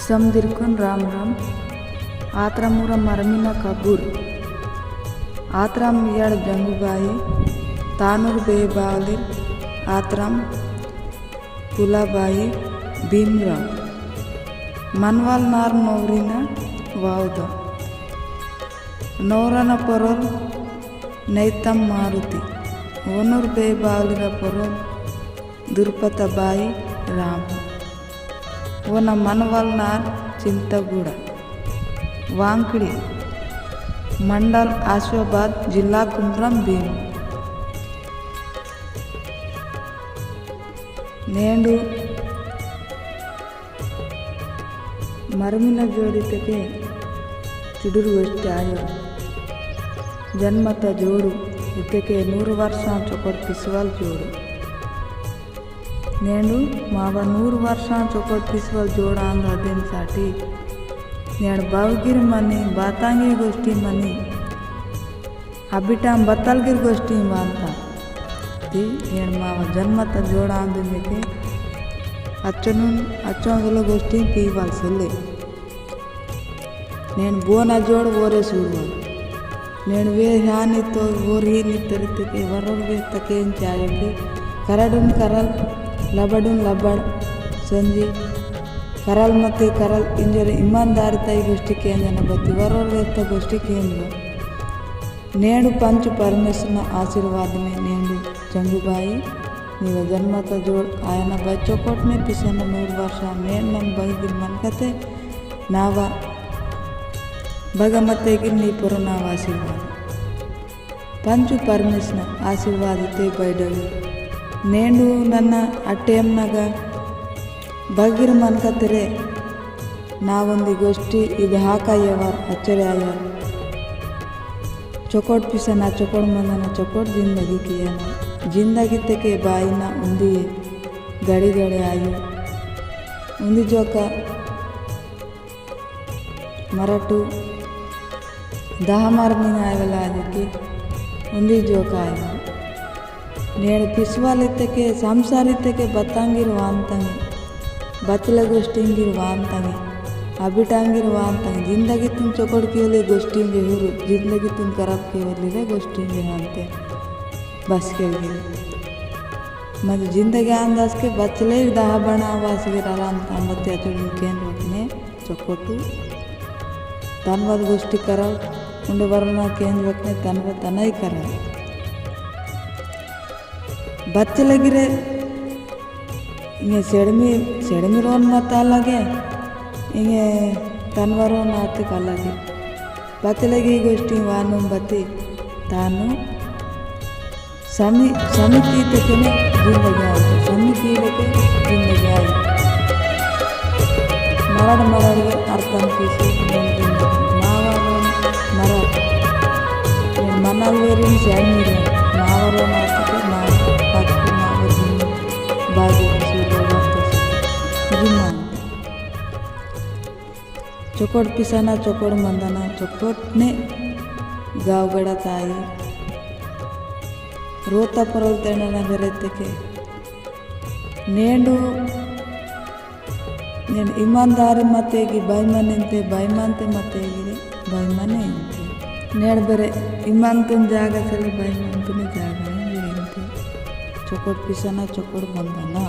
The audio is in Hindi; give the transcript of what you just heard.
समदिरकुन राम राम आत्रामुरा मरमिना कबूर आत्राम याड जंगुबाई तानूर बेबावली आत्राम पुलाबाई भीमराव मनवाल नार नौरीना वाउद नौरना परोल नैतम मारुति ओनूर बेबावलिगा परोल दुर्पतबाई राम ओन मनवाल नार चिंतगूड़ वांकड़ी मंडल आसिफाबाद जिला कुमरम भीम नेंडु मरमिन जोड़ितके चुडुरु वेस्ट आयो जन्मत जोड़ु इतके 100 वर्ष चोकड़ पिसवाल जोड़ु नेंडु माव 100 वर्ष चोकड़ पिसवाल जोड़ा अदेन साठी नेड़ बावगिर मनी बातांगी गोष्ठी मनी अबिटाम बत्तलगिर गोष्ठी मानता ती नेड़ माव जन्मत जोड़ा अंदे अच्चों गोष्ठी पीवाल सेले నేను బోనా జోड़ ఓరే చూడవాలి నేను వే హానితో ఓరి నిత్తరితకే వరల్ వే తకేం చాయకి करडुन करल लबडुन लबड़ संजी करल मते करल इंजर ईमानदारी तई गोष्ठी केंद्र बत्ती वरल वेत्त गोष्ठी केंद्र नेडु पंच परमेश्वर आशीर्वाद में नेडु जंगुबाई नीव जन्मत जोड़ आयन बच्चोकोटने पिसन 100 वर्ष नेड नम बगिर मनकते नावा भगमते नी पुर नाव आशीर्वाद पंचु परमेश्वर आशीर्वाद ते बैडगी नेंडु नन्न अट्टेम्नग बगिर मनकतरे नावोंदी गोष्ठी इद हाकायवर अच्चर्यायर चोकोट पिसना चोकोट मंदना चोकोट जिंदगी कियना जिंदगी तके बाईना उंदी गड़ी गड़ी आयु उंदी जोका मराठू दहमार मीन आयवला आजकी उंदी जोका आयु नेड़ पिसवालितके संसारितके बत्तांगिर वांतंगे बतल गोष्ठींगिर वांतंगे अबिटांगिर वांतंगे जिंदगी तुम चोकड़ की ओले गोष्ठी में हुरु जिंदगी तुम करब के ओले गोष्ठी में हांते बस के गिर मत जिंदगी अंदाज के बचले दहा बना वास गिर आरांता मत्या चुन केन रखने चोकोटू तनवद गोष्ठी करब उंडे वरना केन रखने तनवद तनाई करब बच्चे लगी रे इंगे सेडमी रोन मत लगे इंगे तनवरो नाते कलगे बच्चे लगी गोष्ठी वानु बत्ती तानु समिति तक में जिंदगी आई समिति लेके जिंदगी आई मरड़ अर्थम किसी मावरो मरड़ मनाल वेरिन सैनी मावरो नाते चोकोट पिसाना चोकोट मंदना चोकोट ने गाँव गड़ा ताई रोता परल तेना बेरेते के नेंडु नेन ईमानदारी मतेगी बाईमानते बाईमानते मतेगी बाईमाने इंते नेड़ बेरे ईमानतुन जागा चले बाईमानतुने जागा इंते चोकोट पिसाना चोकोट मंदना